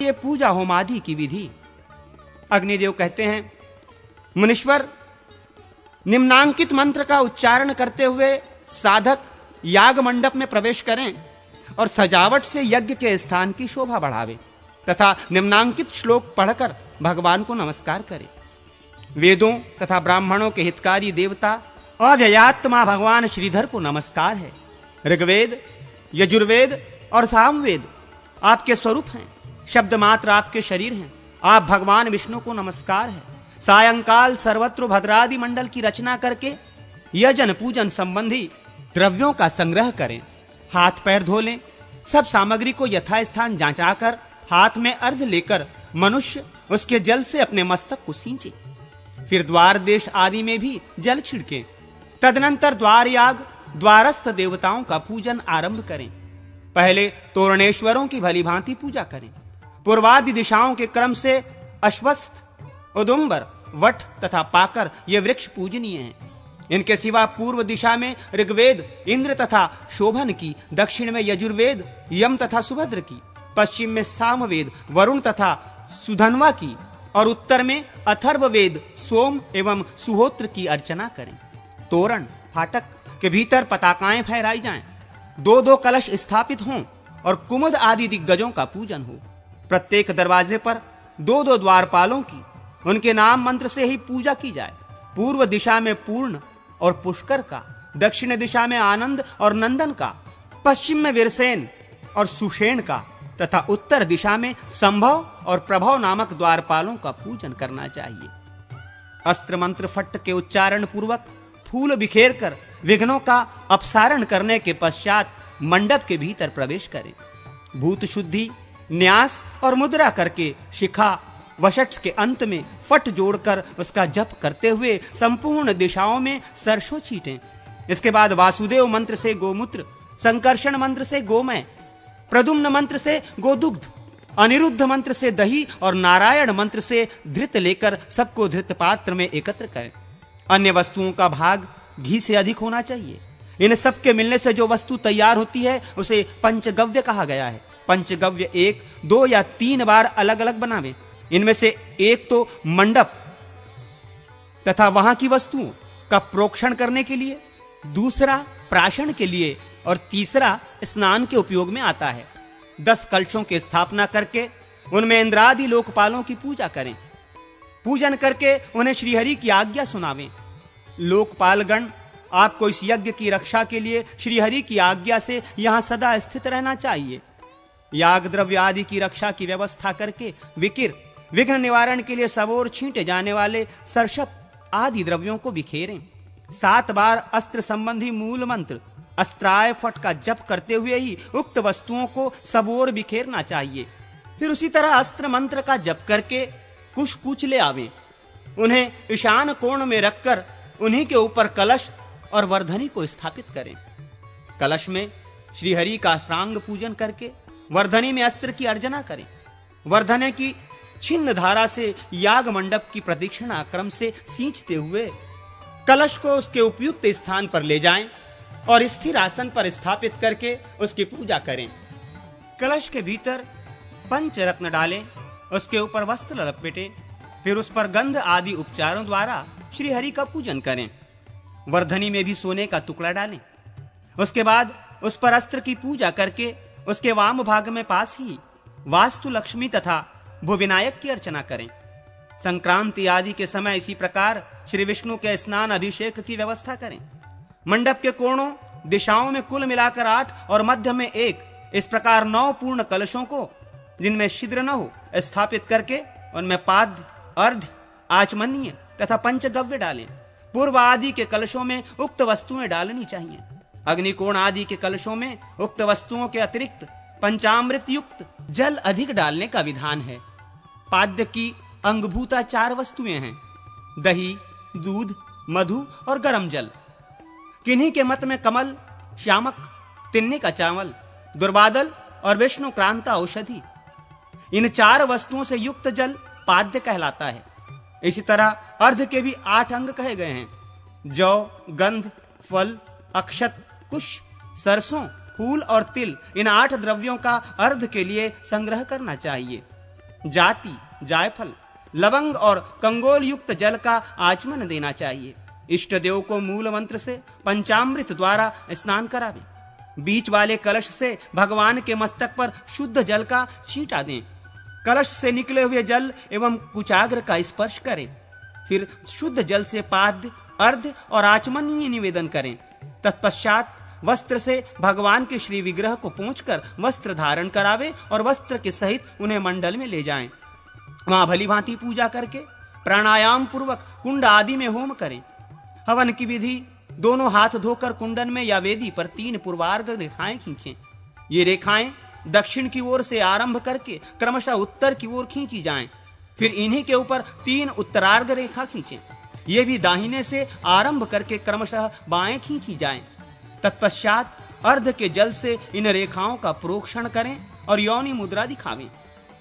के पूजा होमादि की विधि। अग्निदेव कहते हैं, मुनीश्वर, निम्नांकित मंत्र का उच्चारण करते हुए साधक याग मंडप में प्रवेश करें और सजावट से यज्ञ के स्थान की शोभा बढ़ावे तथा निम्नांकित श्लोक पढ़कर भगवान को नमस्कार करें। वेदों तथा ब्राह्मणों के हितकारी देवता अव्ययात्मा भगवान श्रीधर को नमस्कार है। ऋग्वेद, यजुर्वेद और सामवेद आपके स्वरूप हैं, शब्द मात्र आपके शरीर हैं। आप भगवान विष्णु को नमस्कार है। सायंकाल सर्वत्र भद्रादि मंडल की रचना करके यजन पूजन संबंधी द्रव्यों का संग्रह करें। हाथ पैर धो लें। सब सामग्री को यथास्थान जांचाकर हाथ में अर्घ लेकर मनुष्य उसके जल से अपने मस्तक को सींचे। फिर द्वार देश आदि में भी जल छिड़के। तदनंतर द्वार याग द्वारस्थ देवताओं का पूजन आरंभ करें। पहले तोरणेश्वरों की भली भांति पूजा करें। पूर्वादि दिशाओं के क्रम से अश्वत्थ, उदुम्बर, वट तथा पाकर ये वृक्ष पूजनीय हैं। इनके सिवा पूर्व दिशा में ऋग्वेद इंद्र तथा शोभन की, दक्षिण में यजुर्वेद यम तथा सुभद्र की, पश्चिम में सामवेद वरुण तथा सुधन्वा की और उत्तर में अथर्ववेद सोम एवं सुहोत्र की अर्चना करें। तोरण फाटक के भीतर पताकाएं फहराई जाएं। 2-2 कलश स्थापित हों और कुमुद आदि दिग्गजों का पूजन हो। प्रत्येक दरवाजे पर 2-2 द्वारपालों की, उनके नाम मंत्र से ही पूजा की जाए। पूर्व दिशा में पूर्ण और पुष्कर का, दक्षिण दिशा में आनंद और नंदन का, पश्चिम में वीरसेन और सुषेण का तथा उत्तर दिशा में संभव और प्रभव नामक द्वारपालों का पूजन करना चाहिए। अस्त्र मंत्र फट्ट के उच्चारण पूर्वक फूल बिखेर कर विघ्नों का अपसारण करने के पश्चात मंडप के भीतर प्रवेश करें। भूत शुद्धि, न्यास और मुद्रा करके शिखा वशट के अंत में फट जोड़कर उसका जप करते हुए संपूर्ण दिशाओं में सरसों छींटें। इसके बाद वासुदेव मंत्र से गोमूत्र, संकर्षण मंत्र से गोमय, प्रद्युम्न मंत्र से गोदुग्ध, अनिरुद्ध मंत्र से दही और नारायण मंत्र से धृत लेकर सबको धृत पात्र में एकत्र करें। अन्य वस्तुओं का भाग घी से अधिक होना चाहिए। इन सब के मिलने से जो वस्तु तैयार होती है उसे पंचगव्य कहा गया है। पंचगव्य 1, 2 या 3 बार अलग अलग बनावें। इनमें से एक तो मंडप तथा वहां की वस्तुओं का प्रोक्षण करने के लिए, दूसरा प्राशन के लिए और तीसरा स्नान के उपयोग में आता है। 10 कलशों की स्थापना करके उनमें इंद्रादि लोकपालों की पूजा करें। पूजन करके उन्हें श्रीहरि की आज्ञा सुनावें। लोकपालगण आपको इस यज्ञ की रक्षा के लिए श्रीहरि की आज्ञा से यहां सदा स्थित रहना चाहिए। याग द्रव्य आदि की रक्षा की व्यवस्था करके विकिर, विघ्न निवारण के लिए सबोर छींटे जाने वाले सरसप आदि द्रव्यों को बिखेरें। 7 बार अस्त्र संबंधी मूल मंत्र अस्त्राय फट का जप करते हुए ही उक्त वस्तुओं को सबोर बिखेरना चाहिए। फिर उसी तरह अस्त्र मंत्र का जप करके कुश कूच ले आवें। उन्हें ईशान कोण में रखकर उन्हीं के ऊपर कलश और वर्धनी को स्थापित करें। कलश में श्रीहरि का श्रांग पूजन करके वर्धनी में अस्त्र की अर्चना करें। वर्धने की छिन्न धारा से याग मंडप की प्रदक्षिणा क्रम से सींचते हुए कलश को उसके उपयुक्त स्थान पर ले जाएं और स्थिर आसन पर स्थापित करके उसकी पूजा करें। कलश के भीतर पंचरत्न डालें, उसके ऊपर वस्त्र लपेटें, फिर उस पर गंध आदि उपचारों द्वारा श्री हरि का पूजन करें। वर्धनी में भी सोने का टुकड़ा डालें। उसके बाद उस पर अस्त्र की पूजा करके उसके वाम भाग में पास ही वास्तु लक्ष्मी तथा भुविनायक की अर्चना करें। संक्रांति आदि के समय इसी प्रकार श्री विष्णु के स्नान अभिषेक की व्यवस्था करें। मंडप के कोणों दिशाओं में कुल मिलाकर 8 और मध्य में 1, इस प्रकार 9 पूर्ण कलशों को, जिनमें छिद्र न हो, स्थापित करके उनमें पाद्य, अर्ध, आचमनीय तथा पंचगव्य डालें। पूर्व आदि के कलशों में उक्त वस्तुएं डालनी चाहिए। अग्निकोण आदि के कलशों में उक्त वस्तुओं के अतिरिक्त पंचामृत युक्त जल अधिक डालने का विधान है। पाद्य की अंगभूता 4 वस्तुएं हैं: दही, दूध, मधु और गरम जल। किन्हीं के मत में कमल, श्यामक, तिन्नी का चावल, दुर्बादल और विष्णु क्रांता औषधि, इन 4 वस्तुओं से युक्त जल पाद्य कहलाता है। इसी तरह अर्ध के भी 8 अंग कहे गए हैं: जौ, गंध, फल, अक्षत, कुश, सरसों, फूल और तिल। इन 8 द्रव्यों का अर्ध के लिए संग्रह करना चाहिए। जाति, जायफल, लवंग और कंगोल युक्त जल का आचमन देना चाहिए। इष्ट देव को मूल मंत्र से पंचामृत द्वारा स्नान करावें। बीच वाले कलश से भगवान के मस्तक पर शुद्ध जल का छींटा दें। कलश से निकले हुए जल एवं कुचाग्र का स्पर्श करें। फिर शुद्ध जल से पाद्य, अर्घ्य और आचमनीय निवेदन करें। तत्पश्चात वस्त्र से भगवान के श्री विग्रह को पोंछकर वस्त्र धारण करावे और वस्त्र के सहित उन्हें मंडल में ले जाएं। वहां भली भांति पूजा करके प्राणायाम पूर्वक कुंड आदि में होम करें। हवन की विधि, दोनों हाथ धोकर कुंडन में या वेदी पर 3 पूर्वार्ध रेखाएं खींचें। ये रेखाएं दक्षिण की ओर से आरंभ करके क्रमशः उत्तर की ओर खींची जाएं। फिर इन्हीं के ऊपर 3 उत्तरार्ध रेखा खींचें। ये भी दाहिने से आरंभ करके क्रमशः बाएं खींची जाएं। तत्पश्चात अर्ध के जल से इन रेखाओं का प्रोक्षण करें और योनि मुद्रा दिखावें।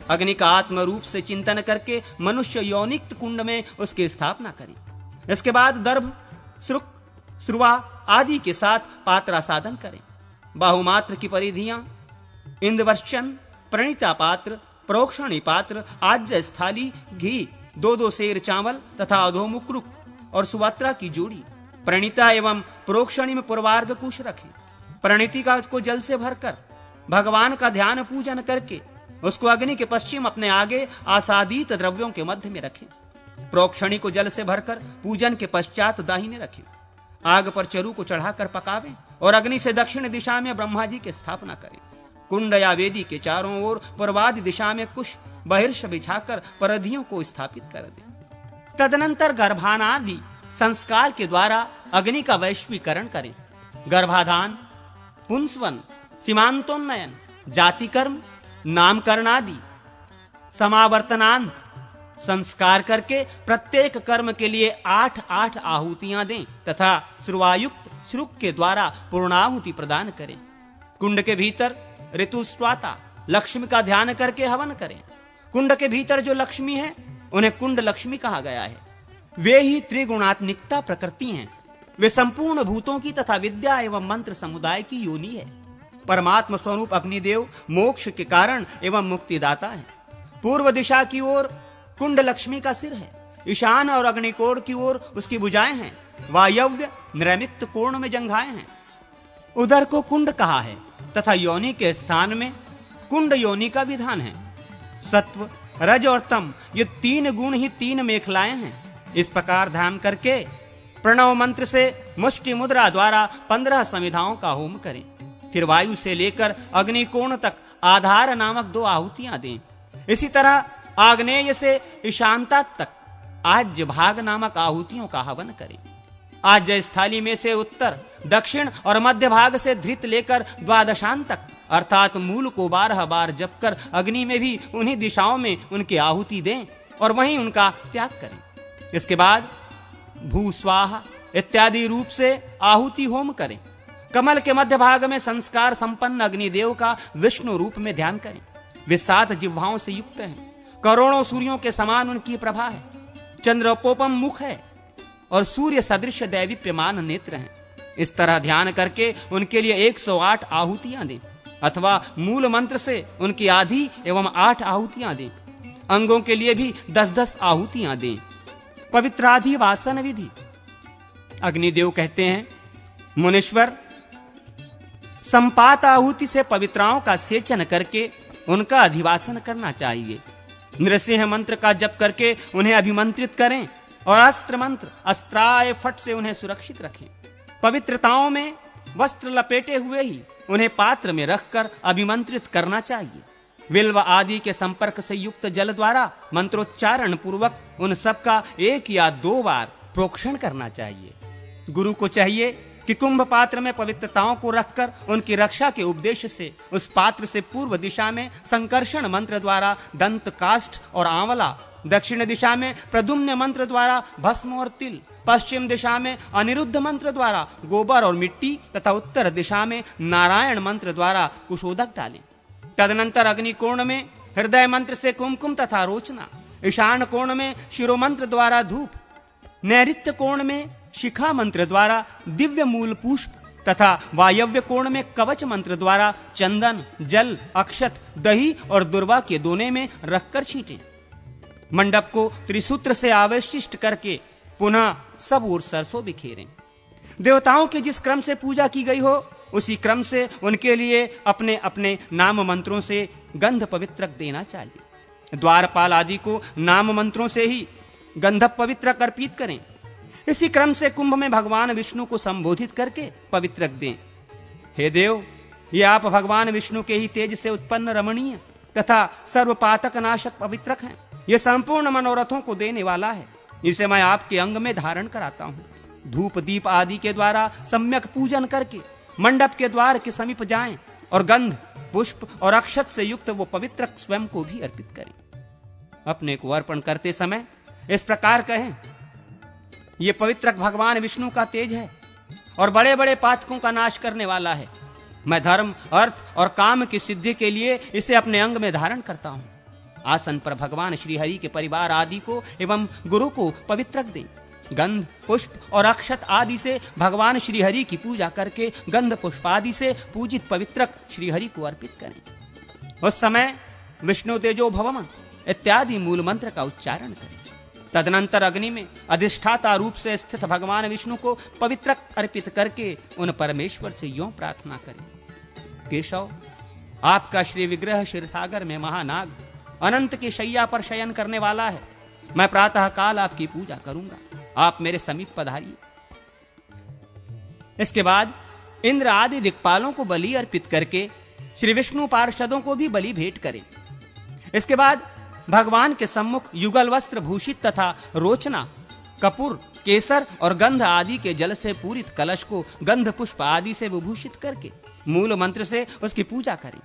अग्नि का आत्म रूप से चिंतन करके मनुष्य योनिक्त कुंड में उसकी स्थापना करें। इसके बाद दर्भ, श्रुक, श्रुवा आदि के साथ पात्रासादन करें। बाहुमात्र की परिधियां इंद्रवर्चन, प्रणीता पात्र, प्रोक्षणी पात्र, आज्य स्थाली, घी, 2-2 सेर चावल तथा अधोमुख रुक और सुवत्रा की जोड़ी। प्रणीता एवं प्रोक्षणी में पूर्वार्ध कुश रखें। प्रणीति का को जल से भरकर भगवान का ध्यान पूजन करके उसको अग्नि के पश्चिम अपने आगे आसादित द्रव्यों के मध्य में रखें। प्रोक्षणी को जल से भरकर पूजन के पश्चात दाहिने रखें। आग पर चरु को चढ़ाकर पकावें और अग्नि से दक्षिण दिशा में ब्रह्मा जी की स्थापना करें। कुंड या वेदी के चारों ओर पूर्वादि दिशा में कुश बहिर्ष बिछाकर परधियों को स्थापित कर दें। तदनंतर गर्भानादि संस्कार के द्वारा अग्नि का वैश्वीकरण करें। गर्भाधान, पुंसवन, सीमांतोन्नयन, जाति कर्म, नामकरण आदि समावर्तनांत संस्कार करके प्रत्येक कर्म के लिए 8-8 आहुतियां दें तथा श्रुवायुक्त श्रुक के द्वारा पूर्णाहुति प्रदान करें। कुंड के भीतर ऋतुस्वाता लक्ष्मी का ध्यान करके हवन करें। कुंड के भीतर जो लक्ष्मी है उन्हें कुंड लक्ष्मी कहा गया है। वे ही त्रिगुणात्मिकता प्रकृति हैं। वे संपूर्ण भूतों की तथा विद्या एवं मंत्र समुदाय की योनि है। परमात्मा स्वरूप अग्निदेव मोक्ष के कारण एवं मुक्तिदाता है। पूर्व दिशा की ओर कुंड लक्ष्मी का सिर है। ईशान और अग्निकोण की ओर उसकी भुजाएं हैं। वायव्य नैमित्त कोण में जंघाएं हैं। उदर को कुंड कहा है तथा योनि के स्थान में कुंड योनि का विधान है। सत्व, रज और तम ये 3 गुण ही 3 मेखलाएं हैं। इस प्रकार ध्यान करके प्रणव मंत्र से मुष्टि मुद्रा द्वारा 15 समिधाओं का होम करें। फिर वायु से लेकर अग्निकोण तक आधार नामक 2 आहुतियां दें। इसी तरह आग्नेय से ईशानता तक आज्य भाग नामक आहुतियों का हवन करें। आज्य स्थाली में से उत्तर, दक्षिण और मध्य भाग से धृत लेकर द्वादशांत तक अर्थात मूल को 12 बार जप कर अग्नि में भी उन्हीं दिशाओं में उनकी आहुति दें और वहीं उनका त्याग करें। इसके बाद भू स्वाहा इत्यादि रूप से आहुति होम करें। कमल के मध्य भाग में संस्कार संपन्न अग्निदेव का विष्णु रूप में ध्यान करें। वे 7 जिह्वाओं से युक्त हैं। करोड़ों सूर्यों के समान उनकी प्रभा है। चंद्रोपोपम मुख है और सूर्य सदृश दैवीप्यमान नेत्र हैं। इस तरह ध्यान करके उनके लिए 108 आहुतियां दें अथवा मूल मंत्र से उनकी आधी एवं 8 आहुतियां दें। अंगों के लिए भी 10-10 आहुतियां दें। पवित्राधि वासन विधि। अग्निदेव कहते हैं, मुनीश्वर, संपात आहुति से पवित्राओं का सेचन करके उनका अधिवासन करना चाहिए। नृसिंह मंत्र का जप करके उन्हें अभिमंत्रित करें और अस्त्र मंत्र अस्त्राय फट से उन्हें सुरक्षित रखें। पवित्रताओं में वस्त्र लपेटे हुए ही उन्हें पात्र में रखकर अभिमंत्रित करना चाहिए। बिल्व आदि के संपर्क से युक्त जल द्वारा मंत्रोच्चारण पूर्वक उन सब का 1 या 2 बार प्रोक्षण करना चाहिए। गुरु को चाहिए कि कुंभ पात्र में पवित्रताओं को रखकर उनकी रक्षा के उपदेश से उस पात्र से पूर्व दिशा में संकर्षण मंत्र द्वारा दंत काष्ठ और आंवला, दक्षिण दिशा में प्रद्युम्न मंत्र द्वारा भस्म और तिल, पश्चिम दिशा में अनिरुद्ध मंत्र द्वारा गोबर और मिट्टी तथा उत्तर दिशा में नारायण मंत्र द्वारा कुशोदक डालें। तदनंतर अग्निकोण में हृदय मंत्र से कुमकुम तथा रोचना, ईशान कोण में शिरोमंत्र द्वारा धूप, नैऋत्य कोण में शिखा मंत्र द्वारा दिव्य मूल पुष्प तथा वायव्य कोण में कवच मंत्र द्वारा चंदन, जल, अक्षत, दही और दुर्वा के दोने में रखकर छींटें। मंडप को त्रिसूत्र से आवेशिष्ट करके पुनः सब ओर सरसों बिखेरें। देवताओं के जिस क्रम से पूजा की गई हो उसी क्रम से उनके लिए अपने अपने नाम मंत्रों से गंध पवित्रक देना चाहिए। द्वारपाल आदि को नाम मंत्रों से ही गंधप पवित्रक अर्पित करें। इसी क्रम से कुंभ में भगवान विष्णु को संबोधित करके पवित्रक दें। हे देव, ये आप भगवान विष्णु के ही तेज से उत्पन्न रमणीय तथा सर्वपातक नाशक पवित्रक हैं। ये संपूर्ण मनोरथों को देने वाला है। इसे मैं आपके अंग में धारण कराता हूं। धूप दीप आदि के द्वारा सम्यक पूजन करके मंडप के द्वार के समीप जाएं और गंध, पुष्प और अक्षत से युक्त वो पवित्रक स्वयं को भी अर्पित करें। अपने को अर्पण करते समय इस प्रकार कहें, ये पवित्रक भगवान विष्णु का तेज है और बड़े बड़े पातकों का नाश करने वाला है। मैं धर्म, अर्थ और काम की सिद्धि के लिए इसे अपने अंग में धारण करता हूं। आसन पर भगवान श्री हरि के परिवार आदि को एवं गुरु को पवित्रक दें। गंध, पुष्प और अक्षत आदि से भगवान श्री हरि की पूजा करके गंध पुष्प आदि से पूजित पवित्रक श्री हरि को अर्पित करें। उस समय विष्णु तेजो भवम इत्यादि मूल मंत्र का उच्चारण करें। तदनंतर अग्नि में अधिष्ठाता रूप से स्थित भगवान विष्णु को पवित्रक अर्पित करके उन परमेश्वर से यूं प्रार्थना करें, केशव, आपका श्री विग्रह क्षीरसागर में महानाग अनंत की शैया पर शयन करने वाला है। मैं प्रातः काल आपकी पूजा करूंगा, आप मेरे समीप पधारिए। इसके बाद इंद्र आदि दिक्पालों को बलि अर्पित करके श्री विष्णु पार्षदों को भी बलि भेंट करें। इसके बाद भगवान के सम्मुख युगल वस्त्र भूषित तथा रोचना, कपूर, केसर और गंध आदि के जल से पूरित कलश को गंध पुष्प आदि से विभूषित करके मूल मंत्र से उसकी पूजा करें।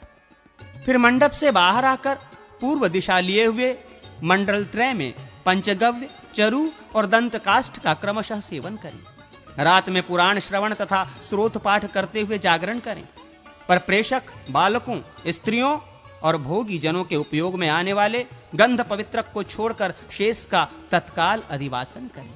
फिर मंडप से बाहर आकर पूर्व दिशा लिए हुए मंडल त्रय में पंचगव्य, चरु और दंत काष्ठ का क्रमशः सेवन करें। रात में पुराण श्रवण तथा स्रोत पाठ करते हुए जागरण करें। पर प्रेषक, बालकों, स्त्रियों और भोगी जनों के उपयोग में आने वाले गंध पवित्रक को छोड़कर शेष का तत्काल अधिवासन करें।